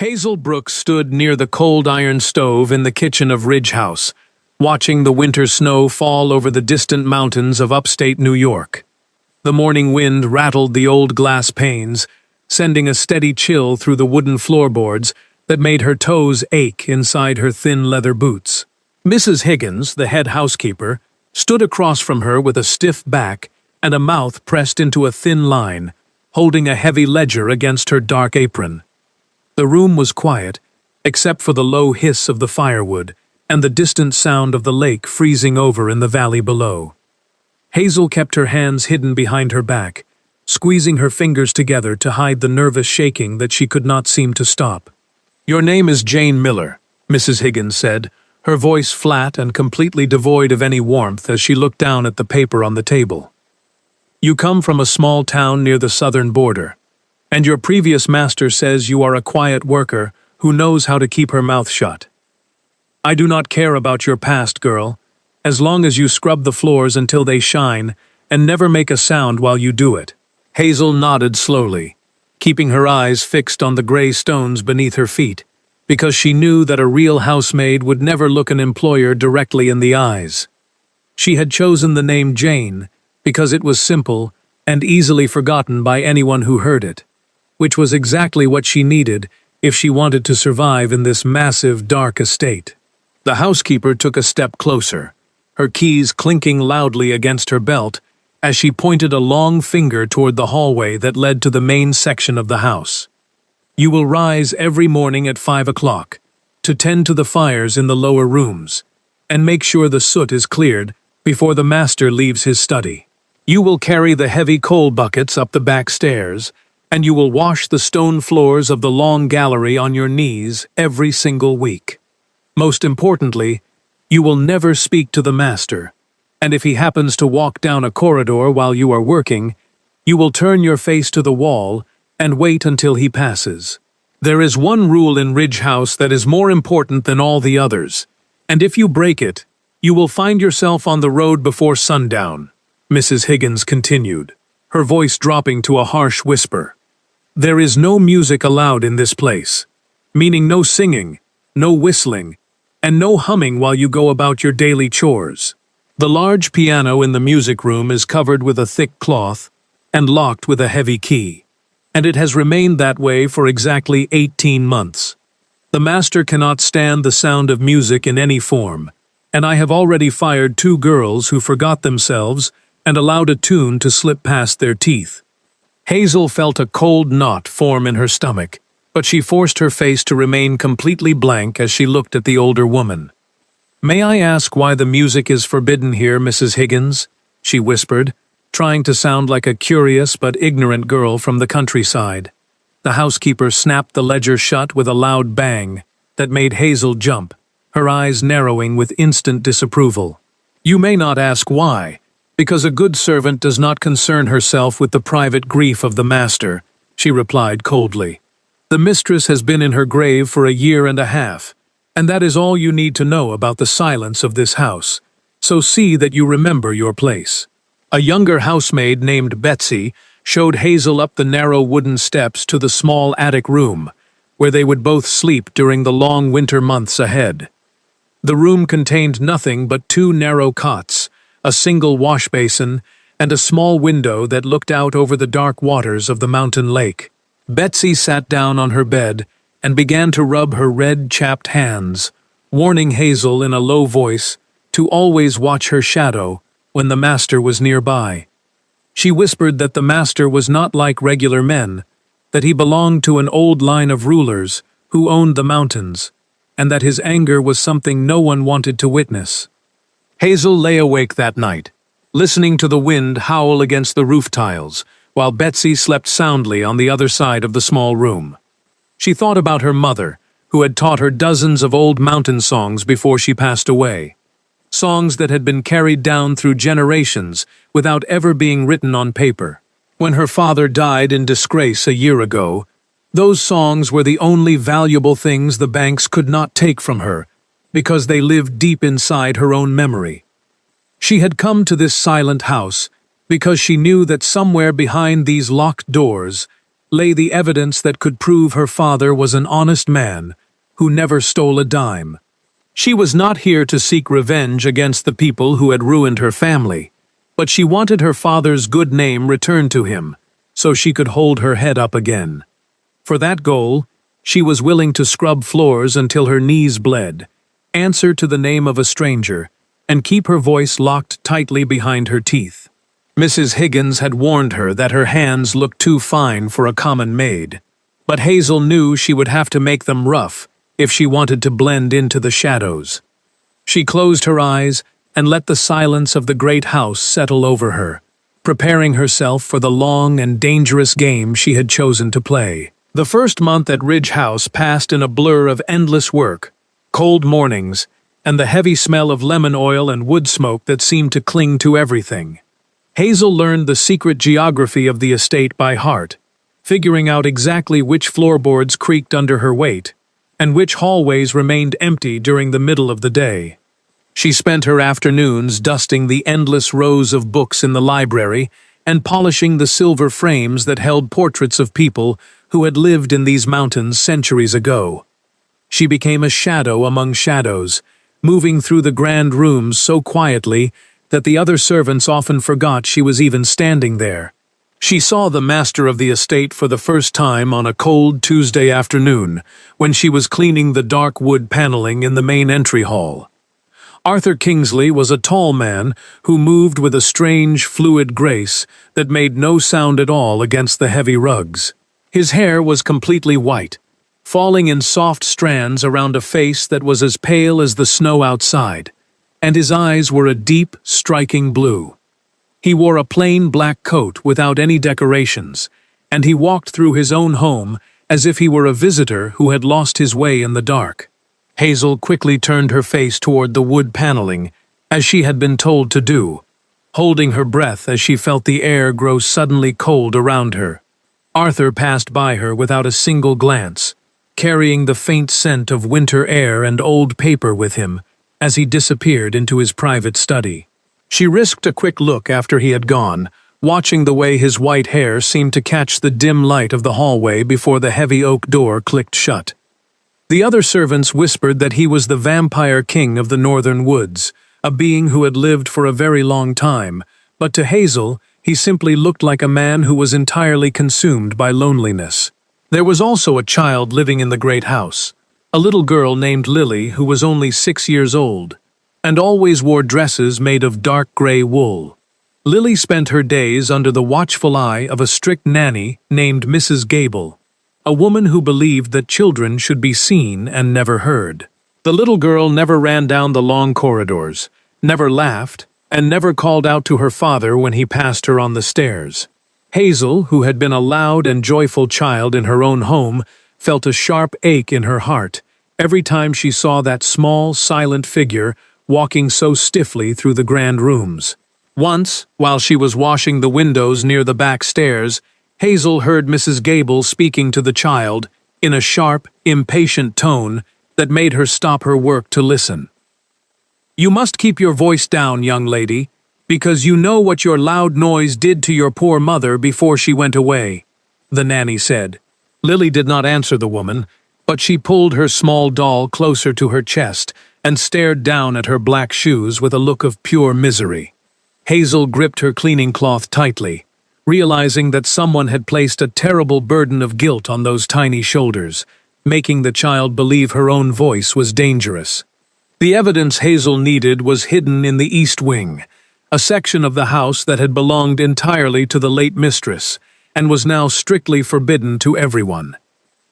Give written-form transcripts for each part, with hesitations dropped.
Hazel Brooks stood near the cold iron stove in the kitchen of Ridge House, watching the winter snow fall over the distant mountains of upstate New York. The morning wind rattled the old glass panes, sending a steady chill through the wooden floorboards that made her toes ache inside her thin leather boots. Mrs. Higgins, the head housekeeper, stood across from her with a stiff back and a mouth pressed into a thin line, holding a heavy ledger against her dark apron. The room was quiet, except for the low hiss of the firewood and the distant sound of the lake freezing over in the valley below. Hazel kept her hands hidden behind her back, squeezing her fingers together to hide the nervous shaking that she could not seem to stop. "Your name is Jane Miller," Mrs. Higgins said, her voice flat and completely devoid of any warmth as she looked down at the paper on the table. "You come from a small town near the southern border, and your previous master says you are a quiet worker who knows how to keep her mouth shut. I do not care about your past, girl, as long as you scrub the floors until they shine and never make a sound while you do it." Hazel nodded slowly, keeping her eyes fixed on the gray stones beneath her feet, because she knew that a real housemaid would never look an employer directly in the eyes. She had chosen the name Jane because it was simple and easily forgotten by anyone who heard it, which was exactly what she needed if she wanted to survive in this massive, dark estate. The housekeeper took a step closer, her keys clinking loudly against her belt as she pointed a long finger toward the hallway that led to the main section of the house. "You will rise every morning at 5 o'clock to tend to the fires in the lower rooms and make sure the soot is cleared before the master leaves his study. You will carry the heavy coal buckets up the back stairs, and you will wash the stone floors of the long gallery on your knees every single week. Most importantly, you will never speak to the master, and if he happens to walk down a corridor while you are working, you will turn your face to the wall and wait until he passes. There is one rule in Ridge House that is more important than all the others, and if you break it, you will find yourself on the road before sundown," Mrs. Higgins continued, her voice dropping to a harsh whisper. "There is no music allowed in this place, meaning no singing, no whistling, and no humming while you go about your daily chores. The large piano in the music room is covered with a thick cloth and locked with a heavy key, and it has remained that way for exactly 18 months. The master cannot stand the sound of music in any form, and I have already fired 2 girls who forgot themselves and allowed a tune to slip past their teeth." Hazel felt a cold knot form in her stomach, but she forced her face to remain completely blank as she looked at the older woman. "May I ask why the music is forbidden here, Mrs. Higgins?" she whispered, trying to sound like a curious but ignorant girl from the countryside. The housekeeper snapped the ledger shut with a loud bang that made Hazel jump, her eyes narrowing with instant disapproval. "You may not ask why, because a good servant does not concern herself with the private grief of the master," she replied coldly. "The mistress has been in her grave for a year and a half, and that is all you need to know about the silence of this house, so see that you remember your place." A younger housemaid named Betsy showed Hazel up the narrow wooden steps to the small attic room, where they would both sleep during the long winter months ahead. The room contained nothing but 2 narrow cots, a single wash basin, and a small window that looked out over the dark waters of the mountain lake. Betsy sat down on her bed and began to rub her red, chapped hands, warning Hazel in a low voice to always watch her shadow when the master was nearby. She whispered that the master was not like regular men, that he belonged to an old line of rulers who owned the mountains, and that his anger was something no one wanted to witness. Hazel lay awake that night, listening to the wind howl against the roof tiles, while Betsy slept soundly on the other side of the small room. She thought about her mother, who had taught her dozens of old mountain songs before she passed away. Songs that had been carried down through generations without ever being written on paper. When her father died in disgrace a year ago, those songs were the only valuable things the banks could not take from her, because they lived deep inside her own memory. She had come to this silent house because she knew that somewhere behind these locked doors lay the evidence that could prove her father was an honest man who never stole a dime. She was not here to seek revenge against the people who had ruined her family, but she wanted her father's good name returned to him, so she could hold her head up again. For that goal, she was willing to scrub floors until her knees bled, answer to the name of a stranger, and keep her voice locked tightly behind her teeth. Mrs. Higgins had warned her that her hands looked too fine for a common maid, but Hazel knew she would have to make them rough if she wanted to blend into the shadows. She closed her eyes and let the silence of the great house settle over her, preparing herself for the long and dangerous game she had chosen to play. The first month at Ridge House passed in a blur of endless work, cold mornings, and the heavy smell of lemon oil and wood smoke that seemed to cling to everything. Hazel learned the secret geography of the estate by heart, figuring out exactly which floorboards creaked under her weight, and which hallways remained empty during the middle of the day. She spent her afternoons dusting the endless rows of books in the library and polishing the silver frames that held portraits of people who had lived in these mountains centuries ago. She became a shadow among shadows, moving through the grand rooms so quietly that the other servants often forgot she was even standing there. She saw the master of the estate for the first time on a cold Tuesday afternoon, when she was cleaning the dark wood paneling in the main entry hall. Arthur Kingsley was a tall man who moved with a strange, fluid grace that made no sound at all against the heavy rugs. His hair was completely white, falling in soft strands around a face that was as pale as the snow outside, and his eyes were a deep, striking blue. He wore a plain black coat without any decorations, and he walked through his own home as if he were a visitor who had lost his way in the dark. Hazel quickly turned her face toward the wood paneling, as she had been told to do, holding her breath as she felt the air grow suddenly cold around her. Arthur passed by her without a single glance, carrying the faint scent of winter air and old paper with him as he disappeared into his private study. She risked a quick look after he had gone, watching the way his white hair seemed to catch the dim light of the hallway before the heavy oak door clicked shut. The other servants whispered that he was the vampire king of the northern woods, a being who had lived for a very long time, but to Hazel, he simply looked like a man who was entirely consumed by loneliness. There was also a child living in the great house, a little girl named Lily who was only 6 years old, and always wore dresses made of dark gray wool. Lily spent her days under the watchful eye of a strict nanny named Mrs. Gable, a woman who believed that children should be seen and never heard. The little girl never ran down the long corridors, never laughed, and never called out to her father when he passed her on the stairs. Hazel, who had been a loud and joyful child in her own home, felt a sharp ache in her heart every time she saw that small, silent figure walking so stiffly through the grand rooms. Once, while she was washing the windows near the back stairs, Hazel heard Mrs. Gable speaking to the child in a sharp, impatient tone that made her stop her work to listen. "You must keep your voice down, young lady, because you know what your loud noise did to your poor mother before she went away," the nanny said. Lily did not answer the woman, but she pulled her small doll closer to her chest and stared down at her black shoes with a look of pure misery. Hazel gripped her cleaning cloth tightly, realizing that someone had placed a terrible burden of guilt on those tiny shoulders, making the child believe her own voice was dangerous. The evidence Hazel needed was hidden in the East Wing, a section of the house that had belonged entirely to the late mistress, and was now strictly forbidden to everyone.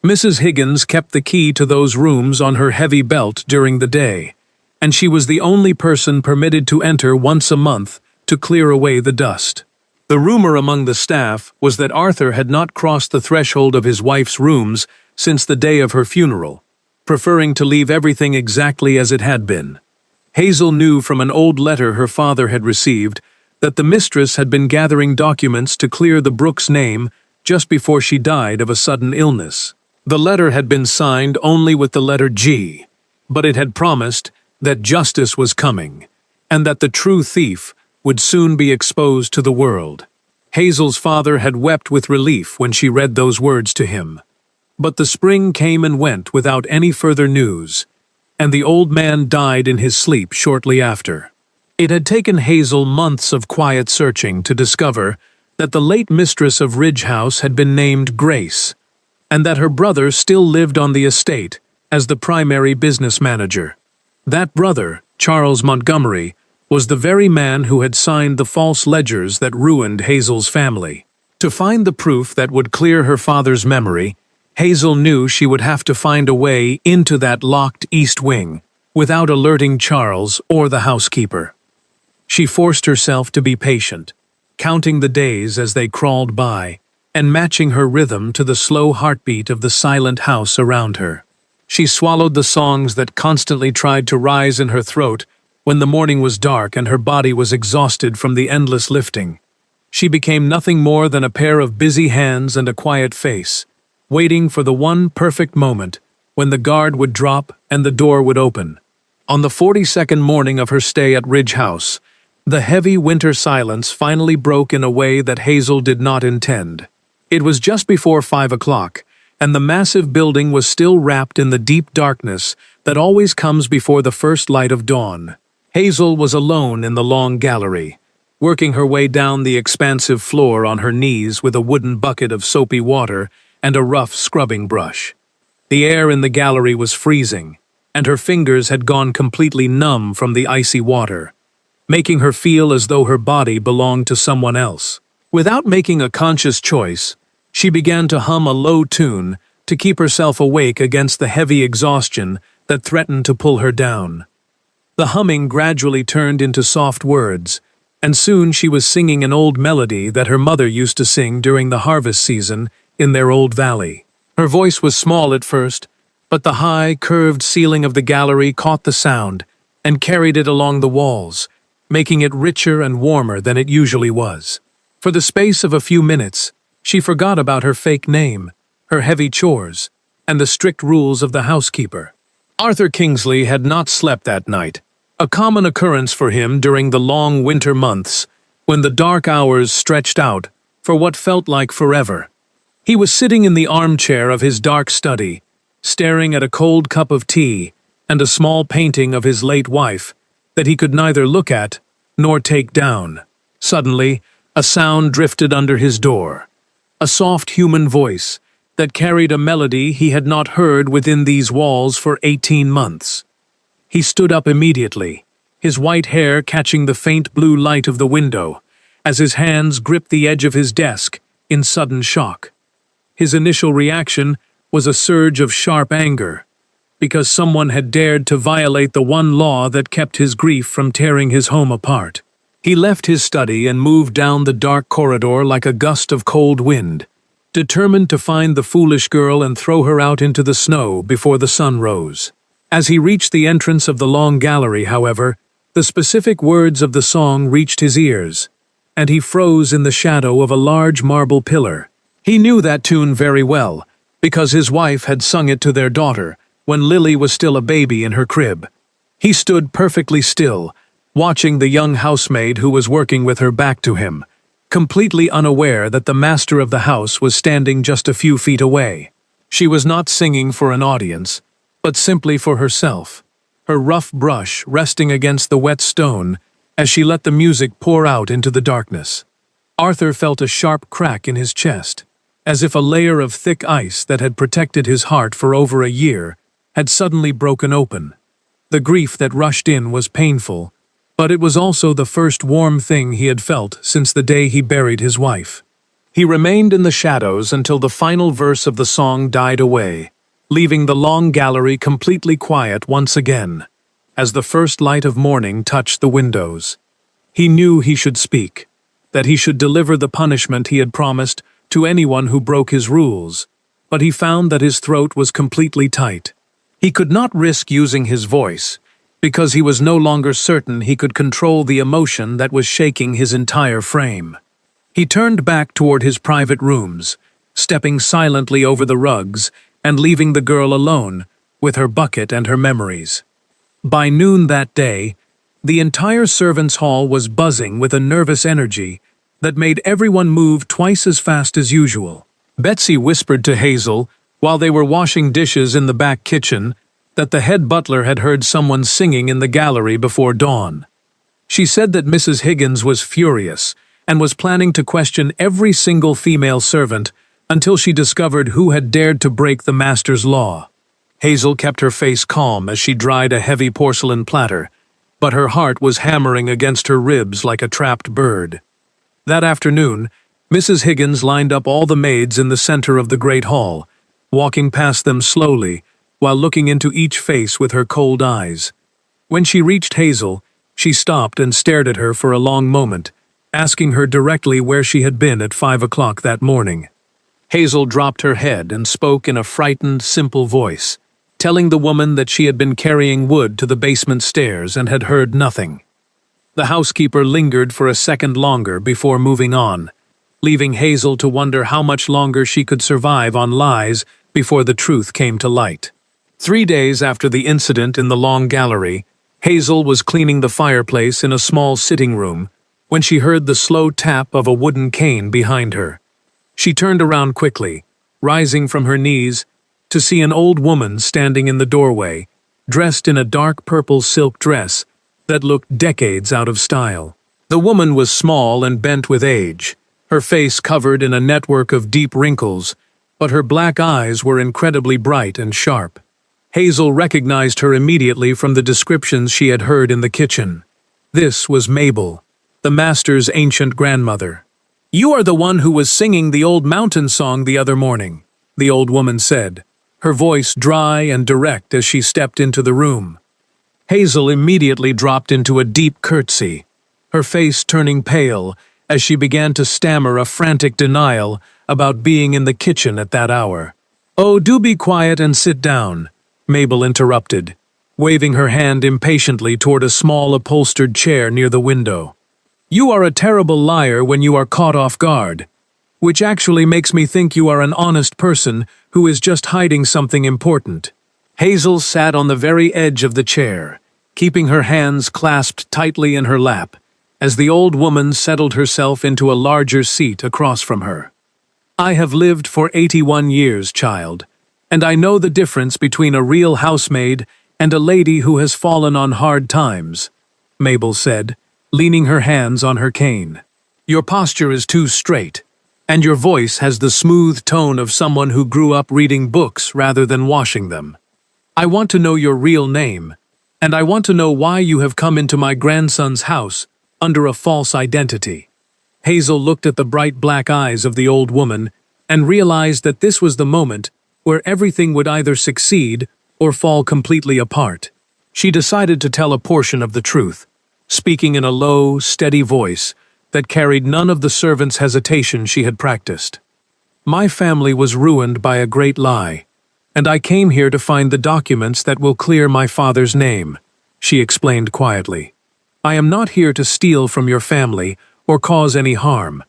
Mrs. Higgins kept the key to those rooms on her heavy belt during the day, and she was the only person permitted to enter once a month to clear away the dust. The rumor among the staff was that Arthur had not crossed the threshold of his wife's rooms since the day of her funeral, preferring to leave everything exactly as it had been. Hazel knew from an old letter her father had received that the mistress had been gathering documents to clear the Brooks name just before she died of a sudden illness. The letter had been signed only with the letter G, but it had promised that justice was coming, and that the true thief would soon be exposed to the world. Hazel's father had wept with relief when she read those words to him. But the spring came and went without any further news, and the old man died in his sleep shortly after. It had taken Hazel months of quiet searching to discover that the late mistress of Ridge House had been named Grace, and that her brother still lived on the estate as the primary business manager. That brother, Charles Montgomery, was the very man who had signed the false ledgers that ruined Hazel's family. To find the proof that would clear her father's memory, Hazel knew she would have to find a way into that locked east wing without alerting Charles or the housekeeper. She forced herself to be patient, counting the days as they crawled by, and matching her rhythm to the slow heartbeat of the silent house around her. She swallowed the songs that constantly tried to rise in her throat when the morning was dark and her body was exhausted from the endless lifting. She became nothing more than a pair of busy hands and a quiet face, waiting for the one perfect moment when the guard would drop and the door would open. On the 42nd morning of her stay at Ridge House, the heavy winter silence finally broke in a way that Hazel did not intend. It was just before 5 o'clock, and the massive building was still wrapped in the deep darkness that always comes before the first light of dawn. Hazel was alone in the long gallery, working her way down the expansive floor on her knees with a wooden bucket of soapy water and a rough scrubbing brush. The air in the gallery was freezing, and her fingers had gone completely numb from the icy water, making her feel as though her body belonged to someone else. Without making a conscious choice, she began to hum a low tune to keep herself awake against the heavy exhaustion that threatened to pull her down. The humming gradually turned into soft words, and soon she was singing an old melody that her mother used to sing during the harvest season in their old valley. Her voice was small at first, but the high, curved ceiling of the gallery caught the sound and carried it along the walls, making it richer and warmer than it usually was. For the space of a few minutes, she forgot about her fake name, her heavy chores, and the strict rules of the housekeeper. Arthur Kingsley had not slept that night, a common occurrence for him during the long winter months, when the dark hours stretched out for what felt like forever. He was sitting in the armchair of his dark study, staring at a cold cup of tea and a small painting of his late wife that he could neither look at nor take down. Suddenly, a sound drifted under his door, a soft human voice that carried a melody he had not heard within these walls for 18 months. He stood up immediately, his white hair catching the faint blue light of the window, as his hands gripped the edge of his desk in sudden shock. His initial reaction was a surge of sharp anger, because someone had dared to violate the one law that kept his grief from tearing his home apart. He left his study and moved down the dark corridor like a gust of cold wind, determined to find the foolish girl and throw her out into the snow before the sun rose. As he reached the entrance of the long gallery, however, the specific words of the song reached his ears, and he froze in the shadow of a large marble pillar. He knew that tune very well, because his wife had sung it to their daughter when Lily was still a baby in her crib. He stood perfectly still, watching the young housemaid who was working with her back to him, completely unaware that the master of the house was standing just a few feet away. She was not singing for an audience, but simply for herself, her rough brush resting against the wet stone as she let the music pour out into the darkness. Arthur felt a sharp crack in his chest, as if a layer of thick ice that had protected his heart for over a year had suddenly broken open. The grief that rushed in was painful, but it was also the first warm thing he had felt since the day he buried his wife. He remained in the shadows until the final verse of the song died away, leaving the long gallery completely quiet once again. As the first light of morning touched the windows, he knew he should speak, that he should deliver the punishment he had promised to anyone who broke his rules, but he found that his throat was completely tight. He could not risk using his voice, because he was no longer certain he could control the emotion that was shaking his entire frame. He turned back toward his private rooms, stepping silently over the rugs and leaving the girl alone with her bucket and her memories. By noon that day, the entire servants' hall was buzzing with a nervous energy that made everyone move twice as fast as usual. Betsy whispered to Hazel, while they were washing dishes in the back kitchen, that the head butler had heard someone singing in the gallery before dawn. She said that Mrs. Higgins was furious and was planning to question every single female servant until she discovered who had dared to break the master's law. Hazel kept her face calm as she dried a heavy porcelain platter, but her heart was hammering against her ribs like a trapped bird. That afternoon, Mrs. Higgins lined up all the maids in the center of the great hall, walking past them slowly while looking into each face with her cold eyes. When she reached Hazel, she stopped and stared at her for a long moment, asking her directly where she had been at 5 o'clock that morning. Hazel dropped her head and spoke in a frightened, simple voice, telling the woman that she had been carrying wood to the basement stairs and had heard nothing. The housekeeper lingered for a second longer before moving on, leaving Hazel to wonder how much longer she could survive on lies before the truth came to light. 3 days after the incident in the long gallery, Hazel was cleaning the fireplace in a small sitting room when she heard the slow tap of a wooden cane behind her. She turned around quickly, rising from her knees, to see an old woman standing in the doorway, dressed in a dark purple silk dress that looked decades out of style. The woman was small and bent with age, her face covered in a network of deep wrinkles, but her black eyes were incredibly bright and sharp. Hazel recognized her immediately from the descriptions she had heard in the kitchen. This was Mabel, the master's ancient grandmother. "You are the one who was singing the old mountain song the other morning," the old woman said, her voice dry and direct as she stepped into the room. Hazel immediately dropped into a deep curtsy, her face turning pale as she began to stammer a frantic denial about being in the kitchen at that hour. "Oh, do be quiet and sit down," Mabel interrupted, waving her hand impatiently toward a small upholstered chair near the window. "You are a terrible liar when you are caught off guard, which actually makes me think you are an honest person who is just hiding something important." Hazel sat on the very edge of the chair, keeping her hands clasped tightly in her lap, as the old woman settled herself into a larger seat across from her. "I have lived for 81 years, child, and I know the difference between a real housemaid and a lady who has fallen on hard times," Mabel said, leaning her hands on her cane. "Your posture is too straight, and your voice has the smooth tone of someone who grew up reading books rather than washing them. I want to know your real name, and I want to know why you have come into my grandson's house under a false identity." Hazel looked at the bright black eyes of the old woman and realized that this was the moment where everything would either succeed or fall completely apart. She decided to tell a portion of the truth, speaking in a low, steady voice that carried none of the servant's hesitation she had practiced. "My family was ruined by a great lie, and I came here to find the documents that will clear my father's name," she explained quietly. "I am not here to steal from your family or cause any harm,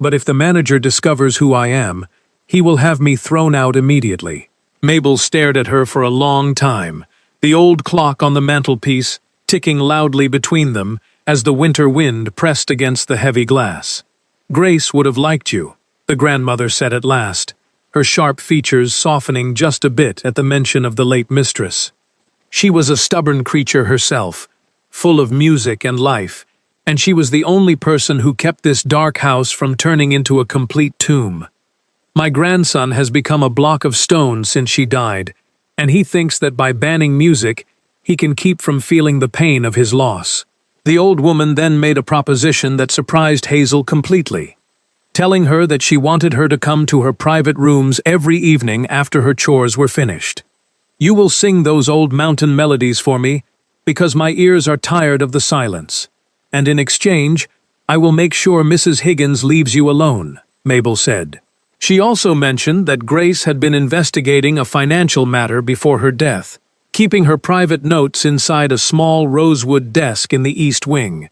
but if the manager discovers who I am, he will have me thrown out immediately." Mabel stared at her for a long time, the old clock on the mantelpiece ticking loudly between them as the winter wind pressed against the heavy glass. "Grace would have liked you," the grandmother said at last, her sharp features softening just a bit at the mention of the late mistress. "She was a stubborn creature herself, full of music and life, and she was the only person who kept this dark house from turning into a complete tomb. My grandson has become a block of stone since she died, and he thinks that by banning music, he can keep from feeling the pain of his loss." The old woman then made a proposition that surprised Hazel completely, telling her that she wanted her to come to her private rooms every evening after her chores were finished. "You will sing those old mountain melodies for me, because my ears are tired of the silence. And in exchange, I will make sure Mrs. Higgins leaves you alone," Mabel said. She also mentioned that Grace had been investigating a financial matter before her death, keeping her private notes inside a small rosewood desk in the east wing.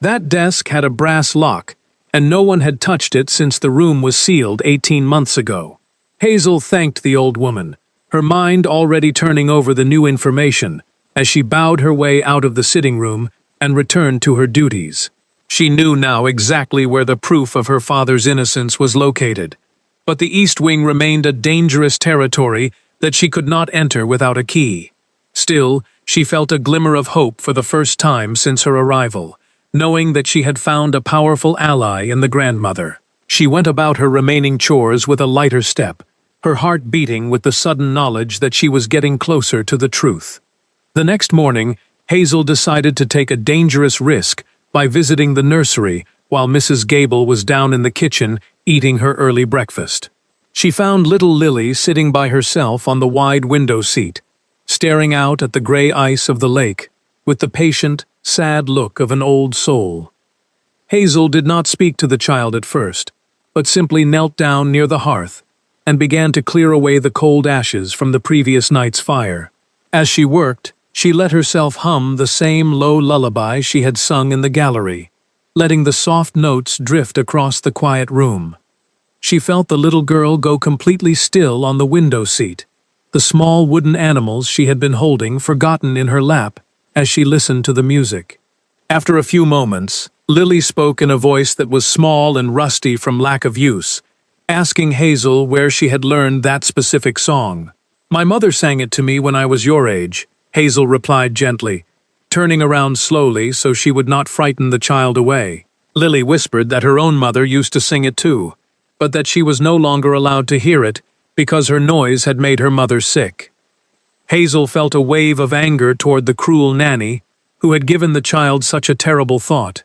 That desk had a brass lock, and no one had touched it since the room was sealed 18 months ago. Hazel thanked the old woman, her mind already turning over the new information, as she bowed her way out of the sitting room and returned to her duties. She knew now exactly where the proof of her father's innocence was located. But the East Wing remained a dangerous territory that she could not enter without a key. Still, she felt a glimmer of hope for the first time since her arrival, knowing that she had found a powerful ally in the grandmother. She went about her remaining chores with a lighter step, her heart beating with the sudden knowledge that she was getting closer to the truth. The next morning, Hazel decided to take a dangerous risk by visiting the nursery while Mrs. Gable was down in the kitchen eating her early breakfast. She found little Lily sitting by herself on the wide window seat, staring out at the gray ice of the lake, with the patient, sad look of an old soul. Hazel did not speak to the child at first, but simply knelt down near the hearth and began to clear away the cold ashes from the previous night's fire. As she worked, she let herself hum the same low lullaby she had sung in the gallery, letting the soft notes drift across the quiet room. She felt the little girl go completely still on the window seat, the small wooden animals she had been holding forgotten in her lap as she listened to the music. After a few moments, Lily spoke in a voice that was small and rusty from lack of use, asking Hazel where she had learned that specific song. "My mother sang it to me when I was your age," Hazel replied gently, turning around slowly so she would not frighten the child away. Lily whispered that her own mother used to sing it too, but that she was no longer allowed to hear it because her noise had made her mother sick. Hazel felt a wave of anger toward the cruel nanny who had given the child such a terrible thought,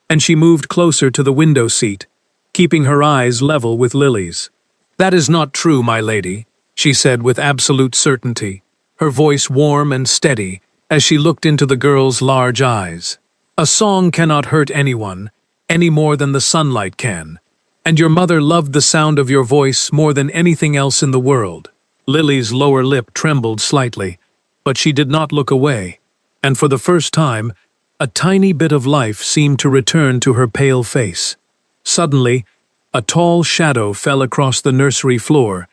and she moved closer to the window seat, keeping her eyes level with Lily's. "That is not true, my lady," she said with absolute certainty, her voice warm and steady as she looked into the girl's large eyes. "A song cannot hurt anyone, any more than the sunlight can. And your mother loved the sound of your voice more than anything else in the world." Lily's lower lip trembled slightly, but she did not look away, and for the first time, a tiny bit of life seemed to return to her pale face. Suddenly, a tall shadow fell across the nursery floor,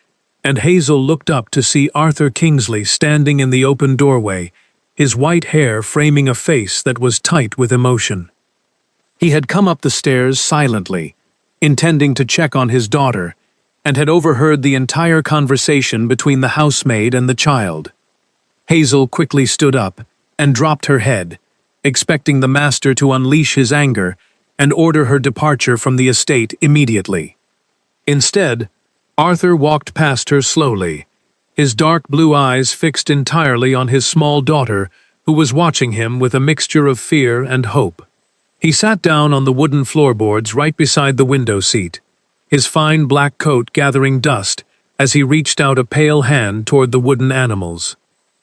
and Hazel looked up to see Arthur Kingsley standing in the open doorway, his white hair framing a face that was tight with emotion. He had come up the stairs silently, intending to check on his daughter, and had overheard the entire conversation between the housemaid and the child. Hazel quickly stood up and dropped her head, expecting the master to unleash his anger and order her departure from the estate immediately. Instead, Arthur walked past her slowly, his dark blue eyes fixed entirely on his small daughter, who was watching him with a mixture of fear and hope. He sat down on the wooden floorboards right beside the window seat, his fine black coat gathering dust as he reached out a pale hand toward the wooden animals.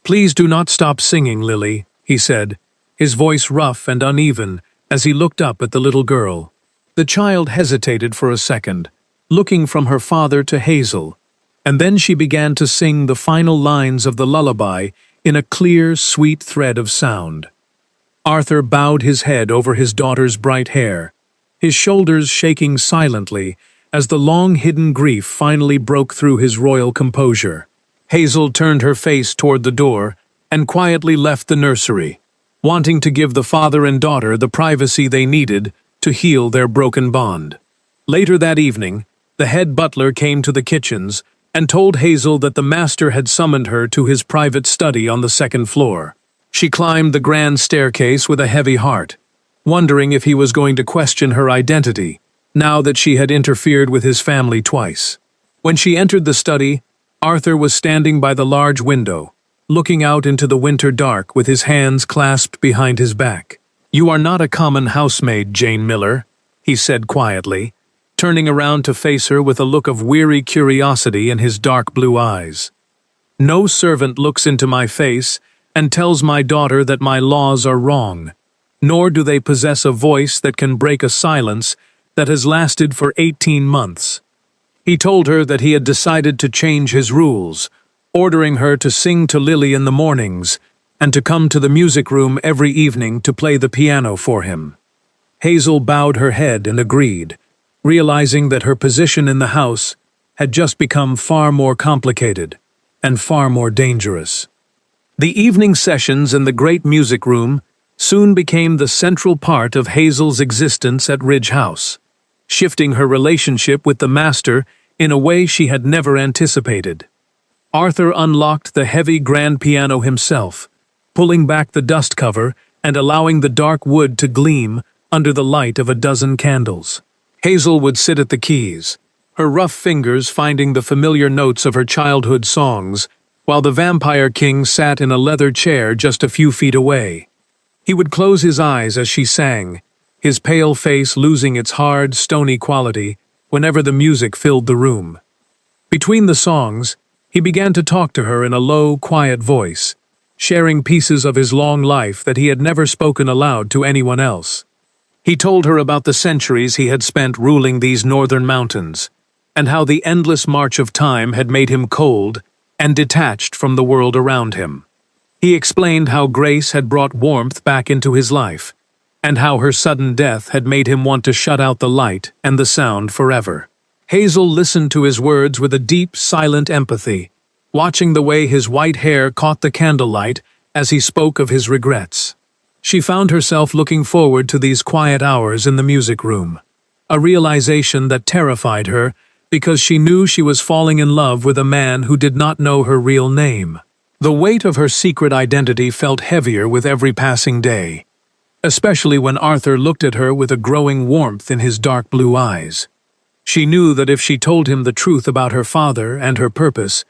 "Please do not stop singing, Lily," he said, his voice rough and uneven as he looked up at the little girl. The child hesitated for a second, looking from her father to Hazel, and then she began to sing the final lines of the lullaby in a clear, sweet thread of sound. Arthur bowed his head over his daughter's bright hair, his shoulders shaking silently as the long-hidden grief finally broke through his royal composure. Hazel turned her face toward the door and quietly left the nursery, wanting to give the father and daughter the privacy they needed to heal their broken bond. Later that evening, the head butler came to the kitchens and told Hazel that the master had summoned her to his private study on the second floor. She climbed the grand staircase with a heavy heart, wondering if he was going to question her identity, now that she had interfered with his family twice. When she entered the study, Arthur was standing by the large window, looking out into the winter dark with his hands clasped behind his back. "You are not a common housemaid, Jane Miller," he said quietly, turning around to face her with a look of weary curiosity in his dark blue eyes. "No servant looks into my face and tells my daughter that my laws are wrong, nor do they possess a voice that can break a silence that has lasted for 18 months. He told her that he had decided to change his rules, ordering her to sing to Lily in the mornings and to come to the music room every evening to play the piano for him. Hazel bowed her head and agreed, realizing that her position in the house had just become far more complicated and far more dangerous. The evening sessions in the great music room soon became the central part of Hazel's existence at Ridge House, shifting her relationship with the master in a way she had never anticipated. Arthur unlocked the heavy grand piano himself, pulling back the dust cover and allowing the dark wood to gleam under the light of a dozen candles. Hazel would sit at the keys, her rough fingers finding the familiar notes of her childhood songs, while the Vampire King sat in a leather chair just a few feet away. He would close his eyes as she sang, his pale face losing its hard, stony quality whenever the music filled the room. Between the songs, he began to talk to her in a low, quiet voice, sharing pieces of his long life that he had never spoken aloud to anyone else. He told her about the centuries he had spent ruling these northern mountains, and how the endless march of time had made him cold and detached from the world around him. He explained how Grace had brought warmth back into his life, and how her sudden death had made him want to shut out the light and the sound forever. Hazel listened to his words with a deep, silent empathy, watching the way his white hair caught the candlelight as he spoke of his regrets. She found herself looking forward to these quiet hours in the music room, a realization that terrified her because she knew she was falling in love with a man who did not know her real name. The weight of her secret identity felt heavier with every passing day, especially when Arthur looked at her with a growing warmth in his dark blue eyes. She knew that if she told him the truth about her father and her purpose,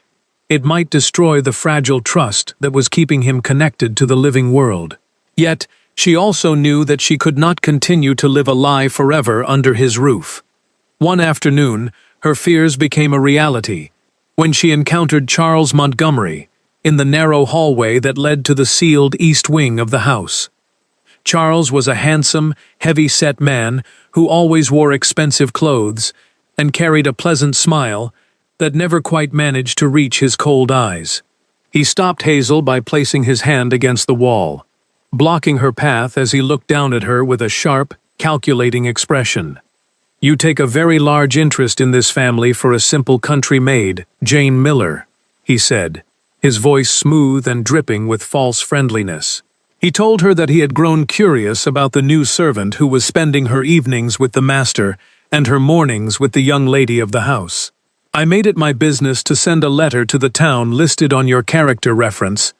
it might destroy the fragile trust that was keeping him connected to the living world. Yet, she also knew that she could not continue to live a lie forever under his roof. One afternoon, her fears became a reality when she encountered Charles Montgomery in the narrow hallway that led to the sealed east wing of the house. Charles was a handsome, heavy-set man who always wore expensive clothes and carried a pleasant smile that never quite managed to reach his cold eyes. He stopped Hazel by placing his hand against the wall, blocking her path as he looked down at her with a sharp, calculating expression. "You take a very large interest in this family for a simple country maid, Jane Miller," he said, his voice smooth and dripping with false friendliness. He told her that he had grown curious about the new servant who was spending her evenings with the master and her mornings with the young lady of the house. "I made it my business to send a letter to the town listed on your character reference,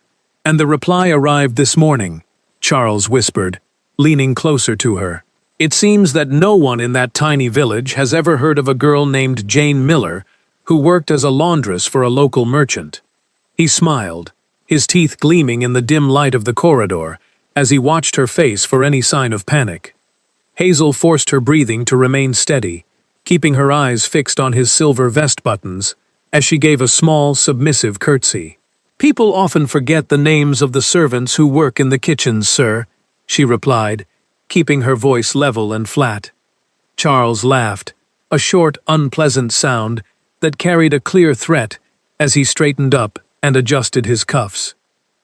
and the reply arrived this morning," Charles whispered, leaning closer to her. "It seems that no one in that tiny village has ever heard of a girl named Jane Miller who worked as a laundress for a local merchant." He smiled, his teeth gleaming in the dim light of the corridor, as he watched her face for any sign of panic. Hazel forced her breathing to remain steady, keeping her eyes fixed on his silver vest buttons, as she gave a small, submissive curtsy. "People often forget the names of the servants who work in the kitchens, sir," she replied, keeping her voice level and flat. Charles laughed, a short, unpleasant sound that carried a clear threat as he straightened up and adjusted his cuffs.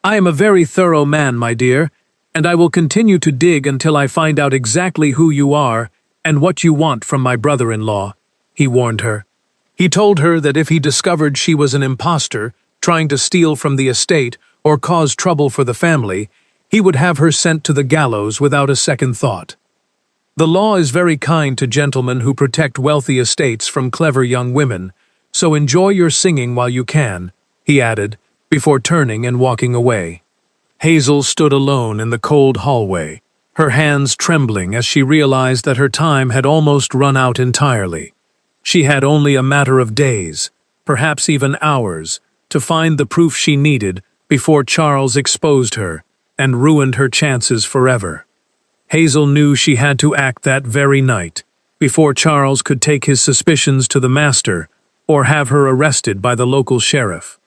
"I am a very thorough man, my dear, and I will continue to dig until I find out exactly who you are and what you want from my brother-in-law," he warned her. He told her that if he discovered she was an impostor, trying to steal from the estate or cause trouble for the family, he would have her sent to the gallows without a second thought. "The law is very kind to gentlemen who protect wealthy estates from clever young women, so enjoy your singing while you can," he added, before turning and walking away. Hazel stood alone in the cold hallway, her hands trembling as she realized that her time had almost run out entirely. She had only a matter of days, perhaps even hours, to find the proof she needed before Charles exposed her and ruined her chances forever. Hazel knew she had to act that very night, before Charles could take his suspicions to the master or have her arrested by the local sheriff.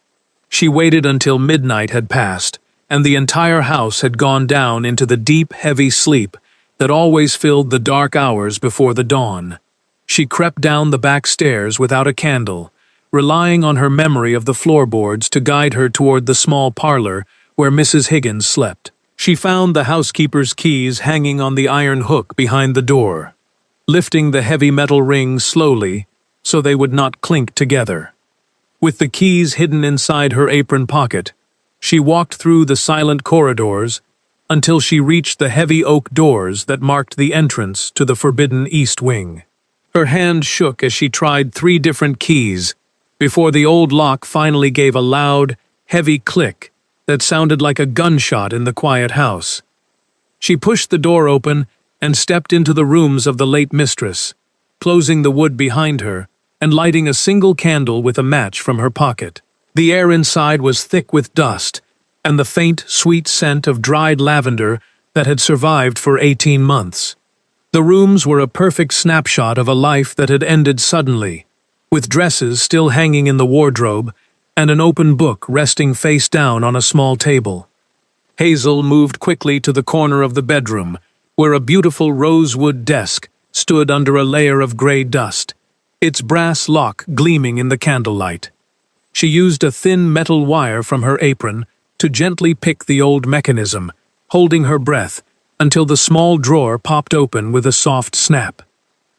She waited until midnight had passed, and the entire house had gone down into the deep, heavy sleep that always filled the dark hours before the dawn. She crept down the back stairs without a candle, relying on her memory of the floorboards to guide her toward the small parlor where Mrs. Higgins slept. She found the housekeeper's keys hanging on the iron hook behind the door, lifting the heavy metal rings slowly so they would not clink together. With the keys hidden inside her apron pocket, she walked through the silent corridors until she reached the heavy oak doors that marked the entrance to the forbidden East Wing. Her hand shook as she tried 3 different keys, before the old lock finally gave a loud, heavy click that sounded like a gunshot in the quiet house. She pushed the door open and stepped into the rooms of the late mistress, closing the wood behind her and lighting a single candle with a match from her pocket. The air inside was thick with dust and the faint, sweet scent of dried lavender that had survived for 18 months. The rooms were a perfect snapshot of a life that had ended suddenly, with dresses still hanging in the wardrobe and an open book resting face down on a small table. Hazel moved quickly to the corner of the bedroom, where a beautiful rosewood desk stood under a layer of gray dust, its brass lock gleaming in the candlelight. She used a thin metal wire from her apron to gently pick the old mechanism, holding her breath until the small drawer popped open with a soft snap.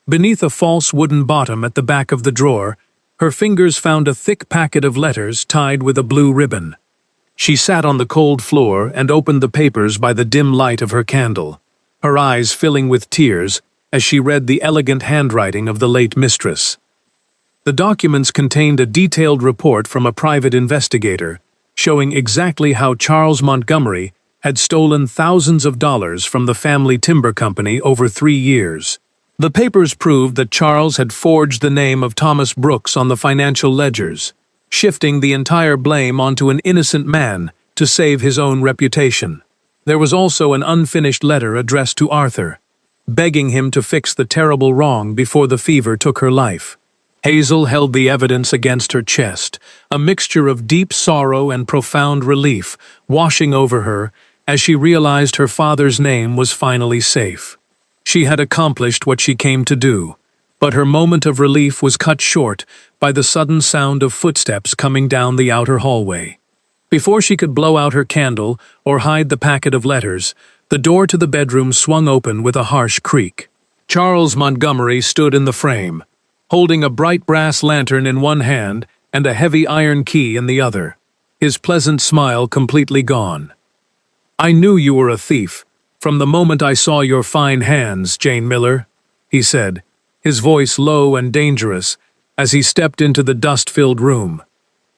Beneath a false wooden bottom at the back of the drawer, her fingers found a thick packet of letters tied with a blue ribbon. She sat on the cold floor and opened the papers by the dim light of her candle, her eyes filling with tears as she read the elegant handwriting of the late mistress. The documents contained a detailed report from a private investigator, showing exactly how Charles Montgomery had stolen thousands of dollars from the family timber company over 3 years. The papers proved that Charles had forged the name of Thomas Brooks on the financial ledgers, shifting the entire blame onto an innocent man to save his own reputation. There was also an unfinished letter addressed to Arthur, begging him to fix the terrible wrong before the fever took her life. Hazel held the evidence against her chest, a mixture of deep sorrow and profound relief washing over her as she realized her father's name was finally safe. She had accomplished what she came to do, but her moment of relief was cut short by the sudden sound of footsteps coming down the outer hallway. Before she could blow out her candle or hide the packet of letters, the door to the bedroom swung open with a harsh creak. Charles Montgomery stood in the frame, holding a bright brass lantern in one hand and a heavy iron key in the other, his pleasant smile completely gone. "I knew you were a thief, from the moment I saw your fine hands, Jane Miller," he said, his voice low and dangerous as he stepped into the dust-filled room.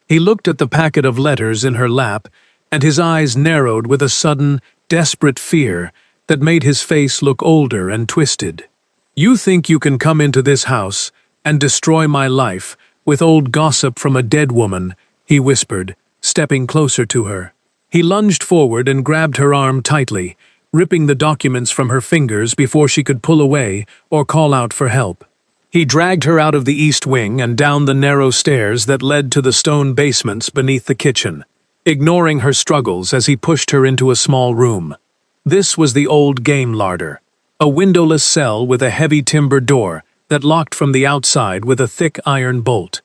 He looked at the packet of letters in her lap, and his eyes narrowed with a sudden, desperate fear that made his face look older and twisted. "You think you can come into this house and destroy my life with old gossip from a dead woman," he whispered, stepping closer to her. He lunged forward and grabbed her arm tightly, ripping the documents from her fingers before she could pull away or call out for help. He dragged her out of the east wing and down the narrow stairs that led to the stone basements beneath the kitchen, ignoring her struggles as he pushed her into a small room. This was the old game larder, a windowless cell with a heavy timber door that locked from the outside with a thick iron bolt.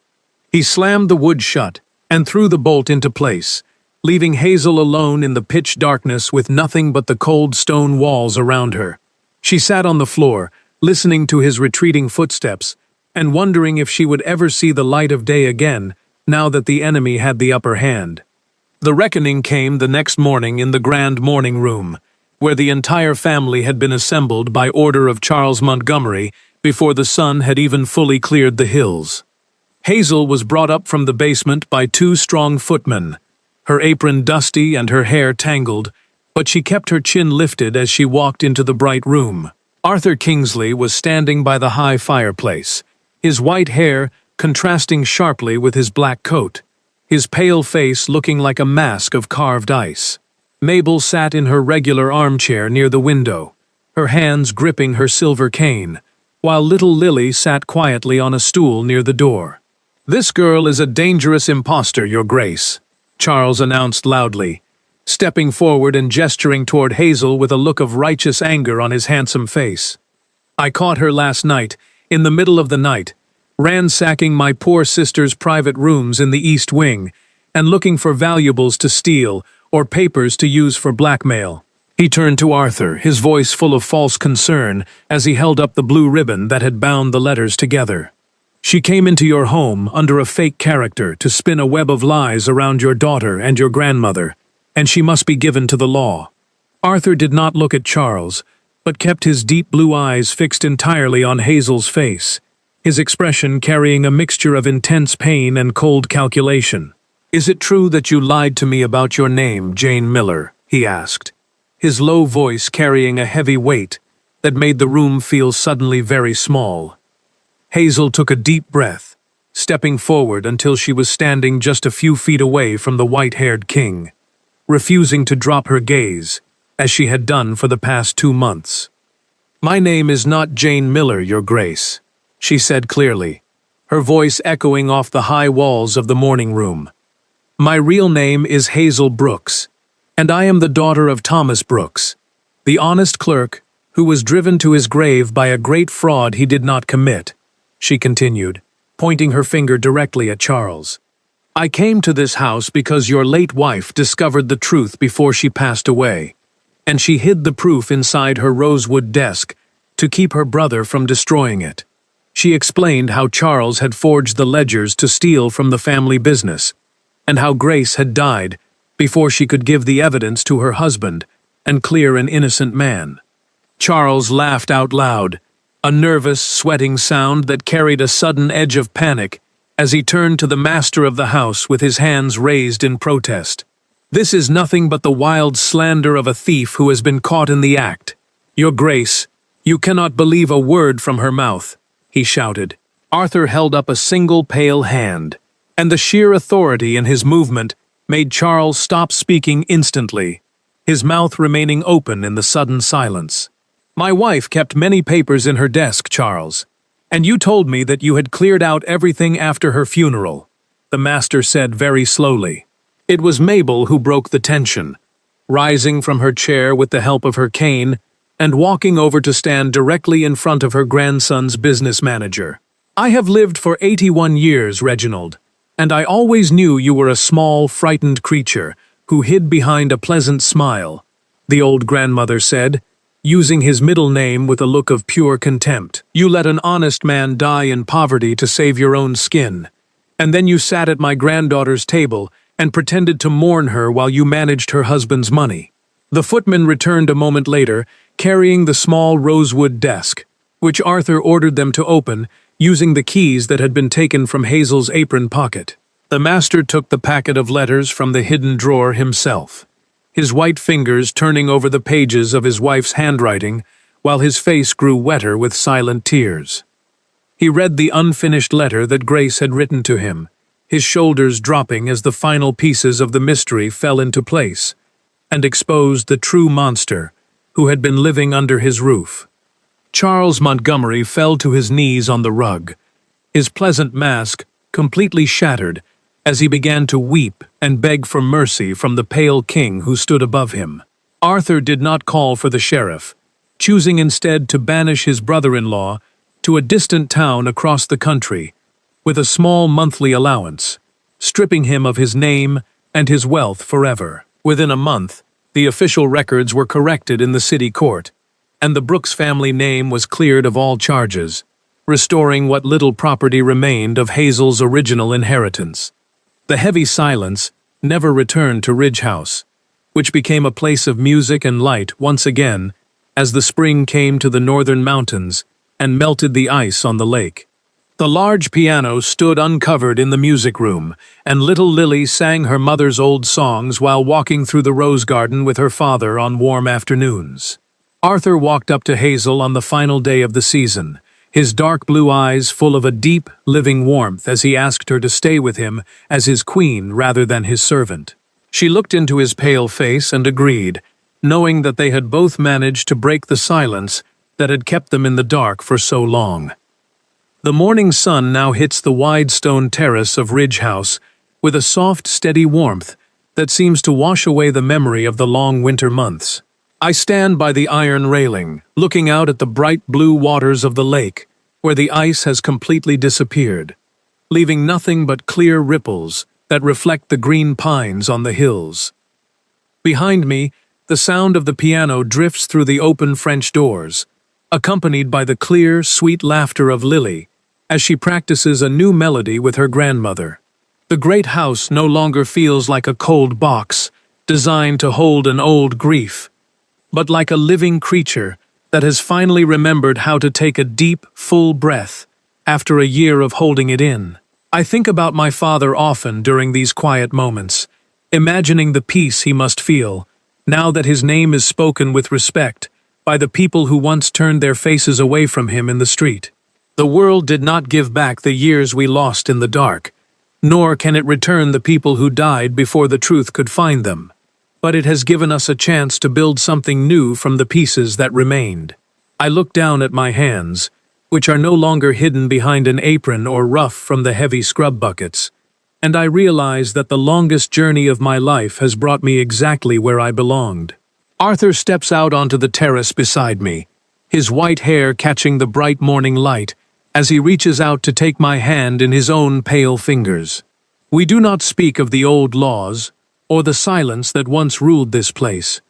He slammed the wood shut and threw the bolt into place, leaving Hazel alone in the pitch darkness with nothing but the cold stone walls around her. She sat on the floor, listening to his retreating footsteps, and wondering if she would ever see the light of day again, now that the enemy had the upper hand. The reckoning came the next morning in the grand morning room, where the entire family had been assembled by order of Charles Montgomery before the sun had even fully cleared the hills. Hazel was brought up from the basement by 2 strong footmen, her apron dusty and her hair tangled, but she kept her chin lifted as she walked into the bright room. Arthur Kingsley was standing by the high fireplace, his white hair contrasting sharply with his black coat, his pale face looking like a mask of carved ice. Mabel sat in her regular armchair near the window, her hands gripping her silver cane, while little Lily sat quietly on a stool near the door. "This girl is a dangerous impostor, Your Grace," Charles announced loudly, stepping forward and gesturing toward Hazel with a look of righteous anger on his handsome face. "I caught her last night, in the middle of the night, ransacking my poor sister's private rooms in the East Wing, and looking for valuables to steal or papers to use for blackmail." He turned to Arthur, his voice full of false concern, as he held up the blue ribbon that had bound the letters together. "She came into your home under a fake character to spin a web of lies around your daughter and your grandmother, and she must be given to the law." Arthur did not look at Charles, but kept his deep blue eyes fixed entirely on Hazel's face, his expression carrying a mixture of intense pain and cold calculation. "Is it true that you lied to me about your name, Jane Miller?" he asked, his low voice carrying a heavy weight that made the room feel suddenly very small. Hazel took a deep breath, stepping forward until she was standing just a few feet away from the white-haired king, refusing to drop her gaze, as she had done for the past 2 months. "My name is not Jane Miller, Your Grace," she said clearly, her voice echoing off the high walls of the morning room. "My real name is Hazel Brooks, and I am the daughter of Thomas Brooks, the honest clerk who was driven to his grave by a great fraud he did not commit," she continued, pointing her finger directly at Charles. "I came to this house because your late wife discovered the truth before she passed away, and she hid the proof inside her rosewood desk to keep her brother from destroying it." She explained how Charles had forged the ledgers to steal from the family business, and how Grace had died before she could give the evidence to her husband and clear an innocent man. Charles laughed out loud, a nervous, sweating sound that carried a sudden edge of panic as he turned to the master of the house with his hands raised in protest. "This is nothing but the wild slander of a thief who has been caught in the act. Your Grace, you cannot believe a word from her mouth," he shouted. Arthur held up a single pale hand, and the sheer authority in his movement made Charles stop speaking instantly, his mouth remaining open in the sudden silence. "My wife kept many papers in her desk, Charles, and you told me that you had cleared out everything after her funeral," the master said very slowly. It was Mabel who broke the tension, rising from her chair with the help of her cane and walking over to stand directly in front of her grandson's business manager. "I have lived for 81 years, Reginald, and I always knew you were a small, frightened creature who hid behind a pleasant smile," the old grandmother said, using his middle name with a look of pure contempt. "You let an honest man die in poverty to save your own skin, and then you sat at my granddaughter's table and pretended to mourn her while you managed her husband's money." The footman returned a moment later, carrying the small rosewood desk, which Arthur ordered them to open, using the keys that had been taken from Hazel's apron pocket. The master took the packet of letters from the hidden drawer himself, his white fingers turning over the pages of his wife's handwriting, while his face grew wetter with silent tears. He read the unfinished letter that Grace had written to him, his shoulders dropping as the final pieces of the mystery fell into place, and exposed the true monster who had been living under his roof. Charles Montgomery fell to his knees on the rug, his pleasant mask completely shattered as he began to weep and beg for mercy from the pale king who stood above him. Arthur did not call for the sheriff, choosing instead to banish his brother-in-law to a distant town across the country with a small monthly allowance, stripping him of his name and his wealth forever. Within a month, the official records were corrected in the city court, and the Brooks family name was cleared of all charges, restoring what little property remained of Hazel's original inheritance. The heavy silence never returned to Ridge House, which became a place of music and light once again as the spring came to the northern mountains and melted the ice on the lake. The large piano stood uncovered in the music room, and little Lily sang her mother's old songs while walking through the rose garden with her father on warm afternoons. Arthur walked up to Hazel on the final day of the season, his dark blue eyes full of a deep, living warmth as he asked her to stay with him as his queen rather than his servant. She looked into his pale face and agreed, knowing that they had both managed to break the silence that had kept them in the dark for so long. The morning sun now hits the wide stone terrace of Ridge House with a soft, steady warmth that seems to wash away the memory of the long winter months. I stand by the iron railing, looking out at the bright blue waters of the lake, where the ice has completely disappeared, leaving nothing but clear ripples that reflect the green pines on the hills. Behind me, the sound of the piano drifts through the open French doors, accompanied by the clear, sweet laughter of Lily, as she practices a new melody with her grandmother. The great house no longer feels like a cold box, designed to hold an old grief. but like a living creature that has finally remembered how to take a deep, full breath after a year of holding it in. I think about my father often during these quiet moments, imagining the peace he must feel, now that his name is spoken with respect by the people who once turned their faces away from him in the street. The world did not give back the years we lost in the dark, nor can it return the people who died before the truth could find them. But it has given us a chance to build something new from the pieces that remained. I look down at my hands, which are no longer hidden behind an apron or rough from the heavy scrub buckets, and I realize that the longest journey of my life has brought me exactly where I belonged. Arthur steps out onto the terrace beside me, his white hair catching the bright morning light as he reaches out to take my hand in his own pale fingers. We do not speak of the old laws or the silence that once ruled this place,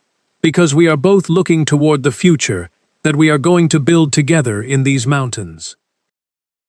because we are both looking toward the future that we are going to build together in these mountains.